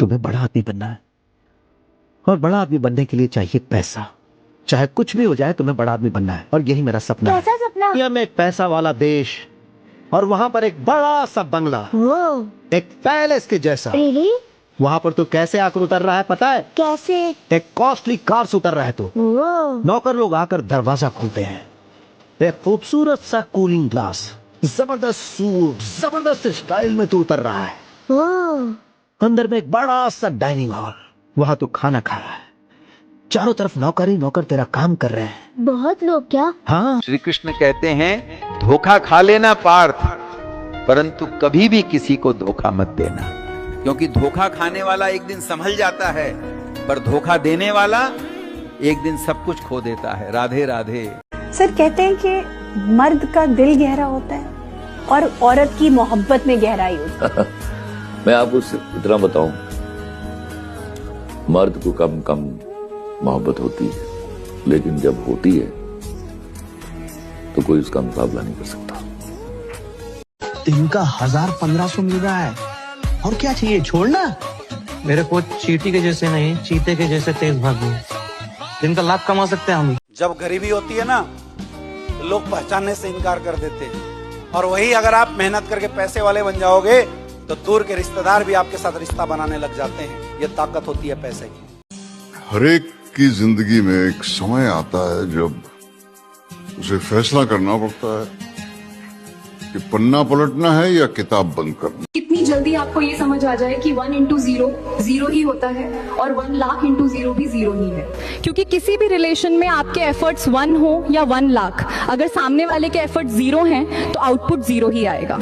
तुम्हें बड़ा आदमी बनना है, और बड़ा आदमी बनने के लिए चाहिए पैसा। चाहे कुछ भी हो जाए, तुम्हें बड़ा आदमी बनना है, और यही मेरा सपना है। कैसा सपना? दुनिया में एक पैसा वाला देश, और वहां पर एक बड़ा सा बंगला, एक पैलेस के जैसा। Really? वहां पर तो कैसे आकर उतर रहा है पता है? कैसे? एक कॉस्टली कार से उतर रहा है। तो नौकर लोग आकर दरवाजा खोलते हैं, एक खूबसूरत सा कूलिंग ग्लास, जबरदस्त सूट, जबरदस्त स्टाइल में तो उतर रहा है। अंदर में एक बड़ा सा डाइनिंग हॉल, वहां तो खाना खा रहा है। चारों तरफ नौकर ही नौकर तेरा काम कर रहे हैं। बहुत लोग क्या? हाँ, श्री कृष्ण कहते हैं धोखा खा लेना पार्थ, परंतु कभी भी किसी को धोखा मत देना, क्योंकि धोखा खाने वाला एक दिन संभल जाता है, पर धोखा देने वाला एक दिन सब कुछ खो देता है। राधे राधे। सर कहते हैं कि मर्द का दिल गहरा होता है और औरत की मोहब्बत में गहराई होती है। मैं आपको इतना बताऊं, मर्द को कम कम मोहब्बत होती है, लेकिन जब होती है तो कोई उसका मुकाबला नहीं कर सकता। दिन का 1000-1500 मिल रहा है, और क्या चाहिए? छोड़ना। मेरे को चींटी के जैसे नहीं, चीते के जैसे तेज भागनी। दिन का लाख कमा सकते हैं हम। जब गरीबी होती है ना, तो लोग पहचानने से इनकार कर देते हैं, और वही अगर आप मेहनत करके पैसे वाले बन जाओगे तो दूर के रिश्तेदार भी आपके साथ रिश्ता बनाने लग जाते हैं। ये ताकत होती है पैसे की। हर एक की जिंदगी में एक समय आता है जब उसे फैसला करना पड़ता है कि पन्ना पलटना है या किताब बंद करना। कितनी जल्दी आपको ये समझ आ जाए कि 1 into 0 0 ही होता है, और 1 लाख into 0 भी 0 ही है। क्योंकि किसी भी रिलेशन में आपके एफर्ट्स 1 हो या 1 लाख, अगर सामने वाले के एफर्ट्स 0 हैं तो आउटपुट 0 ही आएगा।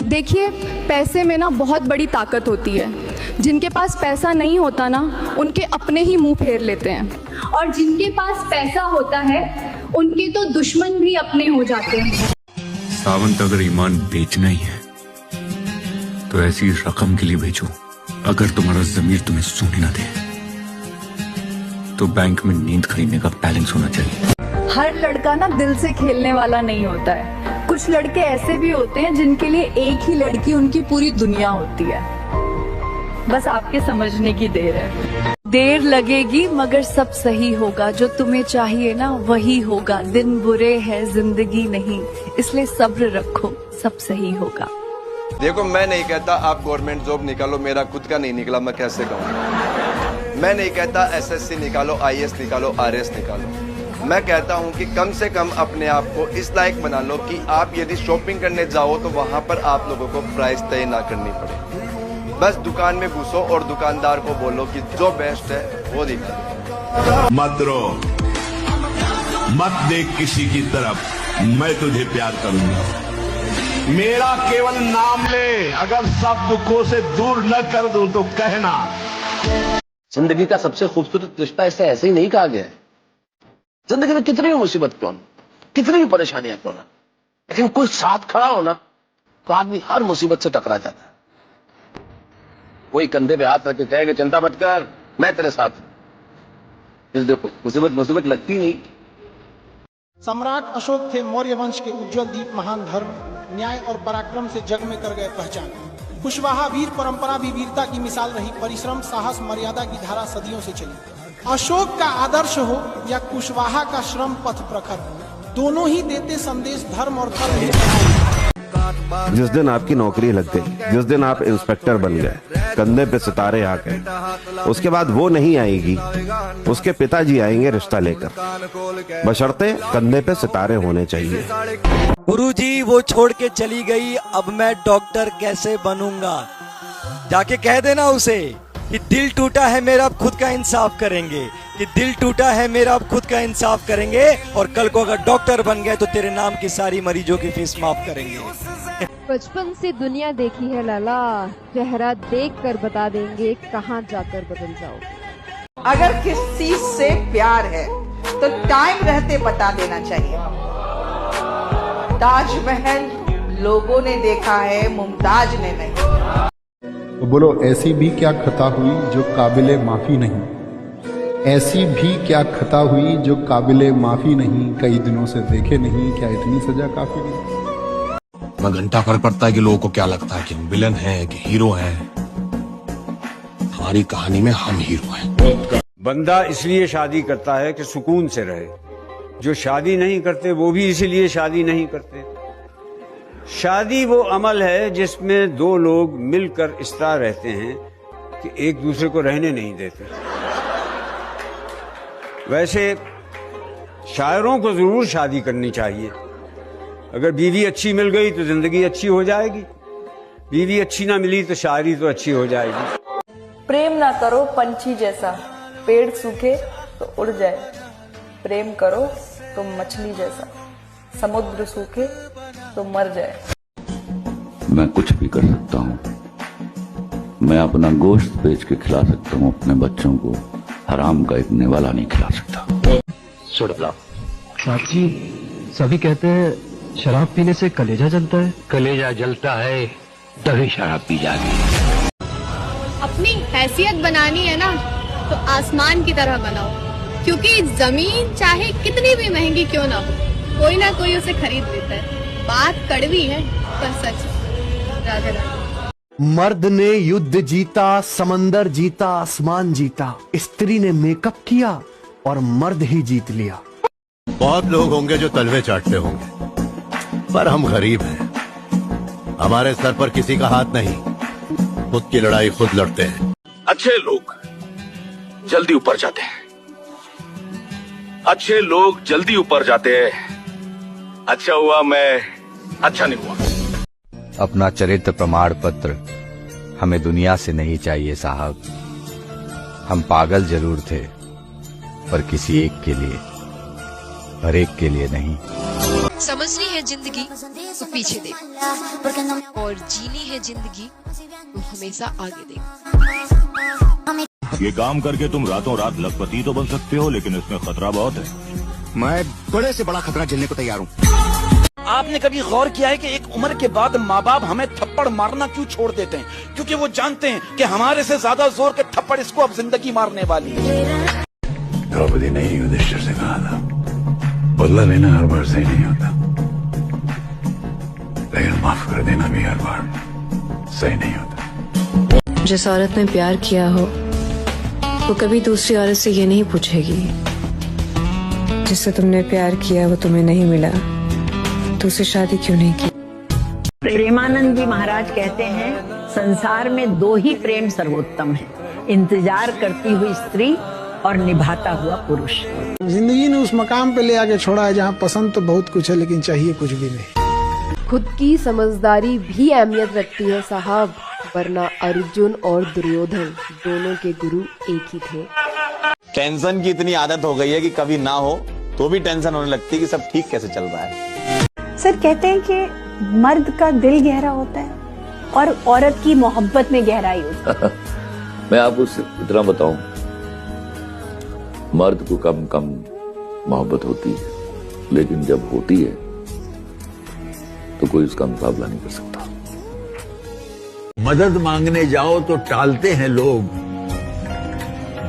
देखिए, पैसे में ना बहुत बड़ी ताकत होती है। जिनके पास पैसा नहीं होता ना, उनके अपने ही मुंह फेर लेते हैं, और जिनके पास पैसा होता है उनके तो दुश्मन भी अपने हो जाते हैं। सावंत, अगर ईमान बेचना ही है तो ऐसी रकम के लिए बेचो, अगर तुम्हारा जमीर तुम्हें सोने ना दे तो बैंक में नींद खरीदने का बैलेंस होना चाहिए। हर लड़का ना दिल से खेलने वाला नहीं होता है। कुछ लड़के ऐसे भी होते हैं जिनके लिए एक ही लड़की उनकी पूरी दुनिया होती है। बस आपके समझने की देर है। देर लगेगी मगर सब सही होगा। जो तुम्हें चाहिए ना वही होगा। दिन बुरे हैं जिंदगी नहीं, इसलिए सब्र रखो, सब सही होगा। देखो, मैं नहीं कहता आप गवर्नमेंट जॉब निकालो, मेरा खुद का नहीं निकला, मैं कैसे कहूँ। मैं नहीं कहता एसएससी निकालो, आईएएस निकालो, आरएएस निकालो। मैं कहता हूँ कि कम से कम अपने आप को इस लायक बना लो कि आप यदि शॉपिंग करने जाओ तो वहाँ पर आप लोगों को प्राइस तय ना करनी पड़े। बस दुकान में घुसो और दुकानदार को बोलो कि जो बेस्ट है वो दिखा। मत रो, मत देख किसी की तरफ, मैं तुझे प्यार करूंगा। मेरा केवल नाम ले, अगर सब दुखों से दूर न कर दूं तो कहना। जिंदगी का सबसे खूबसूरत रिश्ता इसे ऐसे ही नहीं कहा गया है। जिंदगी में कितनी भी मुसीबत क्यों न, कितनी भी परेशानियां क्यों न, लेकिन कोई साथ खड़ा हो ना तो आदमी हर मुसीबत से टकरा जाता है। कोई कंधे पे हाथ रख के कहेगा चिंता मत कर, मैं तेरे साथ हूं। देखो, मुसीबत लगती नहीं। सम्राट अशोक थे मौर्य वंश के उज्जवल दीप, महान धर्म, न्याय और पराक्रम से जग में कर गए पहचान। कुशवाहा वीर परंपरा भी वीरता की मिसाल रही। परिश्रम, साहस, मर्यादा की धारा सदियों से चली। अशोक का आदर्श हो या कुशवाहा का श्रम पथ प्रखर, दोनों ही देते संदेश धर्म और कर्म। जिस दिन आपकी नौकरी लग गई, जिस दिन आप इंस्पेक्टर बन गए, कंधे पे सितारे आ गए, उसके बाद वो नहीं आएगी, उसके पिताजी आएंगे रिश्ता लेकर। बशर्ते कंधे पे सितारे होने चाहिए। गुरुजी, वो छोड़ के चली गई, अब मैं डॉक्टर कैसे बनूंगा? जाके कह देना उसे कि दिल टूटा है मेरा, अब खुद का इंसाफ करेंगे। कि दिल टूटा है मेरा, अब खुद का इंसाफ करेंगे, और कल को अगर डॉक्टर बन गए तो तेरे नाम की सारी मरीजों की फीस माफ करेंगे। बचपन से दुनिया देखी है लाला, चेहरा देखकर बता देंगे कहाँ जाकर बदल जाओगे। अगर किस चीज से प्यार है तो टाइम रहते बता देना चाहिए। ताजमहल लोगों ने देखा है, मुमताज ने नहीं। तो बोलो, ऐसी भी क्या खता हुई जो काबिले माफी नहीं, ऐसी भी क्या खता हुई जो काबिले माफी नहीं। कई दिनों से देखे नहीं, क्या इतनी सजा काफी नहीं? मैं घंटा फर्क पड़ता है कि लोगों को क्या लगता है कि विलन है कि हीरो है। हमारी कहानी में हम हीरो हैं। बंदा इसलिए शादी करता है कि सुकून से रहे। जो शादी नहीं करते वो भी इसीलिए शादी नहीं करते। शादी वो अमल है जिसमें दो लोग मिलकर इस तरह रहते हैं कि एक दूसरे को रहने नहीं देते। वैसे शायरों को जरूर शादी करनी चाहिए। अगर बीवी अच्छी मिल गई तो जिंदगी अच्छी हो जाएगी, बीवी अच्छी ना मिली तो शायरी तो अच्छी हो जाएगी। प्रेम ना करो पंछी जैसा, पेड़ सूखे तो उड़ जाए। प्रेम करो तो मछली जैसा, समुद्र सूखे तो मर जाए। मैं कुछ भी कर सकता हूँ। मैं अपना गोश्त बेच के खिला सकता हूँ अपने बच्चों को, हराम का एक निवाला नहीं खिला सकता। साक्षी, सभी कहते हैं शराब पीने से कलेजा जलता है। कलेजा जलता है तभी शराब पी जाती। अपनी हैसियत बनानी है ना तो आसमान की तरह बनाओ, क्योंकि जमीन चाहे कितनी भी महंगी क्यों ना हो, कोई ना कोई उसे खरीद लेता है। बात कड़वी है पर सच। राधे राधे। मर्द ने युद्ध जीता, समंदर जीता, आसमान जीता। स्त्री ने मेकअप किया और मर्द ही जीत लिया। बहुत लोग होंगे जो तलवे चाटते होंगे, पर हम गरीब हैं। हमारे सर पर किसी का हाथ नहीं, खुद की लड़ाई खुद लड़ते हैं। अच्छे लोग जल्दी ऊपर जाते हैं। अच्छे लोग जल्दी ऊपर जाते हैं। अच्छा हुआ मैं अच्छा नहीं हुआ। अपना चरित्र प्रमाण पत्र हमें दुनिया से नहीं चाहिए साहब। हम पागल जरूर थे पर किसी एक के लिए, हर एक के लिए नहीं। समझनी है जिंदगी तो पीछे देख, और जीनी है जिंदगी तो हमेशा आगे देख। ये काम करके तुम रातों रात लखपति तो बन सकते हो, लेकिन इसमें खतरा बहुत है। मैं बड़े से बड़ा खतरा झेलने को तैयार हूँ। आपने कभी गौर किया है कि एक उम्र के बाद माँ बाप हमें थप्पड़ मारना क्यों छोड़ देते हैं? क्योंकि वो जानते हैं कि हमारे से ज्यादा जोर के थप्पड़ इसको अब जिंदगी मारने वाली है। द्रौपदी ने युधिष्ठिर से कहा था, बदला लेना हर बार सही नहीं होता, लेकिन माफ कर देना भी हर बार सही नहीं होता। जिस औरत ने प्यार किया हो वो कभी दूसरी औरत से ये नहीं पूछेगी जिससे तुमने प्यार किया वो तुम्हें नहीं मिला तो उसे शादी क्यों नहीं की। प्रेमानंद जी महाराज कहते हैं, संसार में दो ही प्रेम सर्वोत्तम है, इंतजार करती हुई स्त्री और निभाता हुआ पुरुष। जिंदगी ने उस मकाम पे ले आके छोड़ा है जहाँ पसंद तो बहुत कुछ है लेकिन चाहिए कुछ भी नहीं। खुद की समझदारी भी अहमियत रखती है साहब, वरना अर्जुन और दुर्योधन दोनों के गुरु एक ही थे। टेंशन की इतनी आदत हो गई है कि कभी ना हो तो भी टेंशन होने लगती है कि सब ठीक कैसे चल रहा है। सर कहते हैं कि मर्द का दिल गहरा होता है और औरत की मोहब्बत में गहराई होती है। मैं आपको इतना बताऊं, मर्द को कम कम मोहब्बत होती है, लेकिन जब होती है तो कोई उसका मुकाबला नहीं कर सकता। मदद मांगने जाओ तो टालते हैं लोग,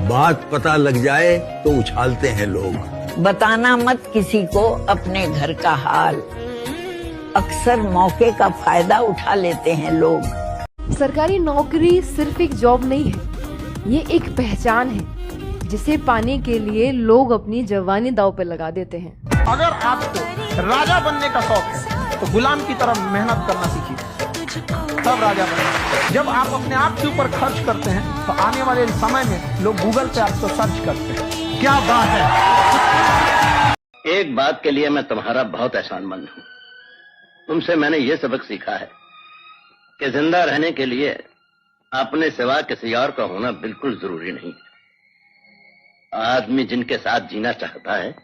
बात पता लग जाए तो उछालते हैं लोग। बताना मत किसी को अपने घर का हाल, अक्सर मौके का फायदा उठा लेते हैं लोग। सरकारी नौकरी सिर्फ एक जॉब नहीं है, ये एक पहचान है जिसे पाने के लिए लोग अपनी जवानी दांव पे लगा देते हैं। अगर आपको राजा बनने का शौक है तो गुलाम की तरह मेहनत करना सीखिए, तब राजा बनेंगे। जब आप अपने आप के ऊपर खर्च करते हैं तो आने वाले समय में लोग गूगल पे आपको सर्च करते हैं। क्या बात है। एक बात के लिए मैं तुम्हारा बहुत एहसानमंद हूँ। तुमसे मैंने ये सबक सीखा है कि जिंदा रहने के लिए अपने सिवा किसी और का होना बिल्कुल जरूरी नहीं। आदमी जिनके साथ जीना चाहता है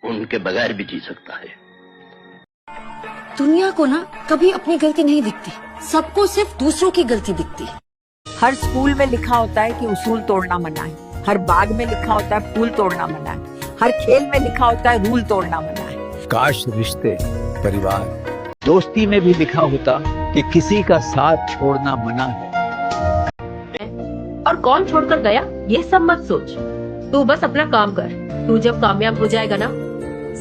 उनके बगैर भी जी सकता है। दुनिया को ना कभी अपनी गलती नहीं दिखती, सबको सिर्फ दूसरों की गलती दिखती है। हर स्कूल में लिखा होता है कि उसूल तोड़ना मना है, हर बाग में लिखा होता है फूल तोड़ना मना है, हर खेल में लिखा होता है रूल तोड़ना मना है। काश रिश्ते, परिवार, दोस्ती में भी लिखा होता कि किसी का साथ छोड़ना मना है। और कौन छोड़कर गया ये सब मत सोच, तू बस अपना काम कर। तू जब कामयाब हो जाएगा ना,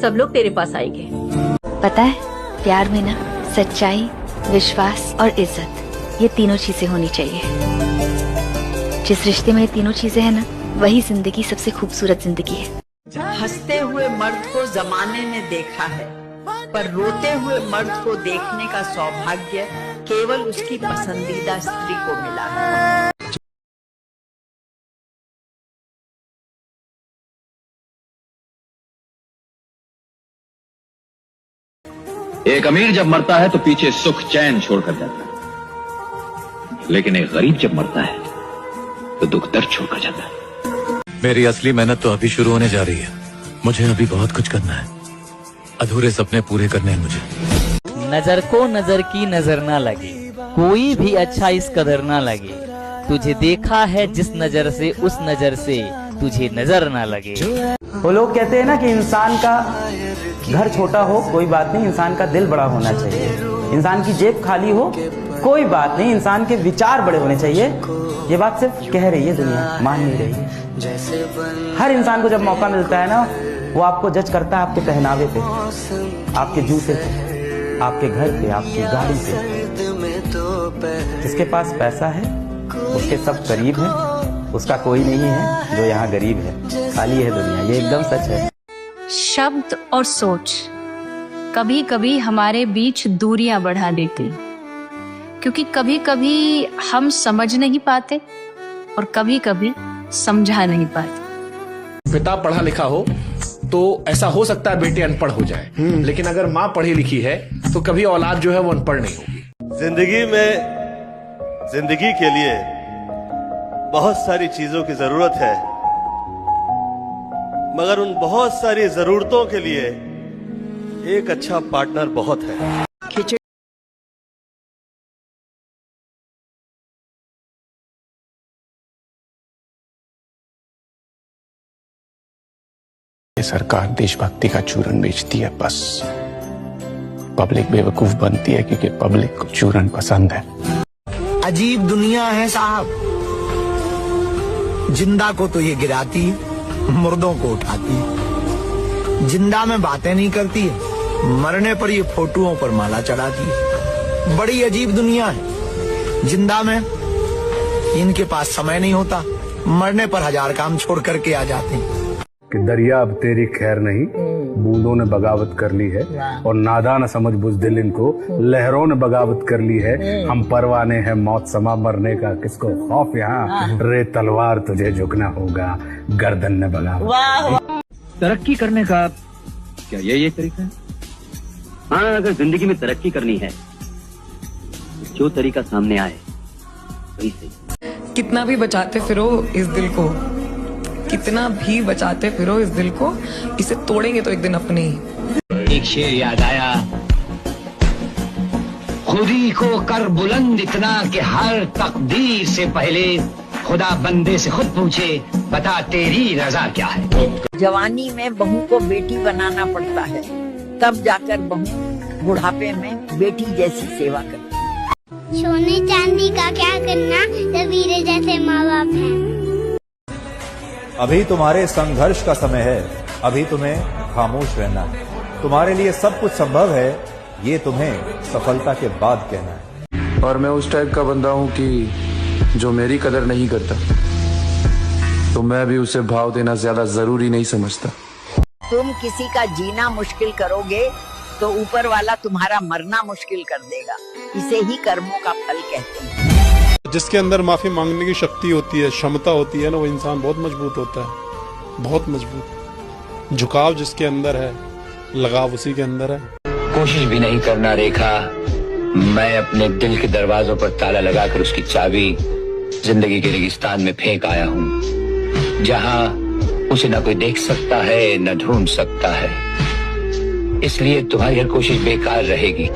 सब लोग तेरे पास आएंगे। पता है, प्यार में ना सच्चाई, विश्वास और इज्जत, ये तीनों चीजें होनी चाहिए। जिस रिश्ते में ये तीनों चीजें हैं ना, वही जिंदगी सबसे खूबसूरत जिंदगी है। हंसते हुए मर्द को जमाने ने देखा है, पर रोते हुए मर्द को देखने का सौभाग्य केवल उसकी पसंदीदा स्त्री को मिला है। एक अमीर जब मरता है तो पीछे सुख चैन छोड़कर जाता है, लेकिन एक गरीब जब मरता है तो दुख दर्द छोड़कर जाता है। मेरी असली मेहनत तो अभी शुरू होने जा रही है। मुझे अभी बहुत कुछ करना है, अधूरे सपने पूरे करने हैं मुझे। नजर को नजर की नजर ना लगे, कोई भी अच्छा इस कदर ना लगे, तुझे देखा है जिस नजर से उस नजर से तुझे नजर ना लगे। वो लोग कहते हैं ना कि इंसान का घर छोटा हो कोई बात नहीं, इंसान का दिल बड़ा होना चाहिए। इंसान की जेब खाली हो कोई बात नहीं, इंसान के विचार बड़े होने चाहिए। ये बात सिर्फ कह रही है दुनिया, मान नहीं रही। हर इंसान को जब मौका मिलता है ना, वो आपको जज करता है आपके पहनावे पे, आपके जूते पे, आपके घर पे, आपकी गाड़ी पे। जिसके पास पैसा है उसके सब करीब है, उसका कोई नहीं है जो यहाँ गरीब है। खाली है दुनिया, ये एकदम सच है। शब्द और सोच कभी कभी हमारे बीच दूरियां बढ़ा देती, क्योंकि कभी कभी हम समझ नहीं पाते और कभी कभी समझा नहीं पाते। पिता पढ़ा लिखा हो तो ऐसा हो सकता है बेटे अनपढ़ हो जाए, लेकिन अगर माँ पढ़ी लिखी है तो कभी औलाद जो है वो अनपढ़ नहीं होगी। जिंदगी में जिंदगी के लिए बहुत सारी चीजों की जरूरत है, मगर उन बहुत सारी जरूरतों के लिए एक अच्छा पार्टनर बहुत है। सरकार देशभक्ति का चूरन बेचती है, बस पब्लिक बेवकूफ बनती है क्योंकि पब्लिक को चूरन पसंद है। अजीब दुनिया है साहब, जिंदा को तो ये गिराती, मुर्दों को उठाती। जिंदा में बातें नहीं करती, मरने पर ये फोटोओं पर माला चढ़ाती। बड़ी अजीब दुनिया है। जिंदा में इनके पास समय नहीं होता, मरने पर 1000 काम छोड़ करके आ जाते हैं। कि दरिया अब तेरी खैर नहीं, बूंदों ने बगावत कर ली है, और नादान समझ बुज़दिल इनको लहरों ने बगावत कर ली है। हम परवाने हैं मौत समा मरने का, किसको खौफ यहाँ, रे तलवार तुझे झुकना होगा, गर्दन ने बगावत। तरक्की करने का क्या ये तरीका है? हाँ, अगर जिंदगी में तरक्की करनी है तो जो तरीका सामने आए वही सही। कितना भी बचाते फिरो इस दिल को, कितना भी बचाते फिरो इस दिल को, इसे तोड़ेंगे तो एक दिन अपने ही। एक शेर याद आया, खुदी को कर बुलंद इतना कि हर तकदीर से पहले खुदा बंदे से खुद पूछे, बता तेरी रजा क्या है। जवानी में बहू को बेटी बनाना पड़ता है, तब जाकर बहू बुढ़ापे में बेटी जैसी सेवा करती। सोने चांदी का क्या करना जब हीरे जैसे माँ बाप हैं। अभी तुम्हारे संघर्ष का समय है, अभी तुम्हें खामोश रहना है। तुम्हारे लिए सब कुछ संभव है, ये तुम्हें सफलता के बाद कहना है। और मैं उस टाइप का बंदा हूँ कि जो मेरी कदर नहीं करता तो मैं भी उसे भाव देना ज्यादा जरूरी नहीं समझता। तुम किसी का जीना मुश्किल करोगे तो ऊपर वाला तुम्हारा मरना मुश्किल कर देगा। इसे ही कर्मों का फल कहते हैं। जिसके अंदर माफी मांगने की शक्ति होती है, क्षमता होती है ना, वो इंसान बहुत मजबूत होता है, बहुत मजबूत। झुकाव जिसके अंदर है, लगाव उसी के अंदर है। कोशिश भी नहीं करना रेखा, मैं अपने दिल के दरवाजों पर ताला लगाकर उसकी चाबी जिंदगी के रेगिस्तान में फेंक आया हूँ, जहाँ उसे न कोई देख सकता है न ढूंढ सकता है। इसलिए तुम्हारी हर कोशिश बेकार रहेगी।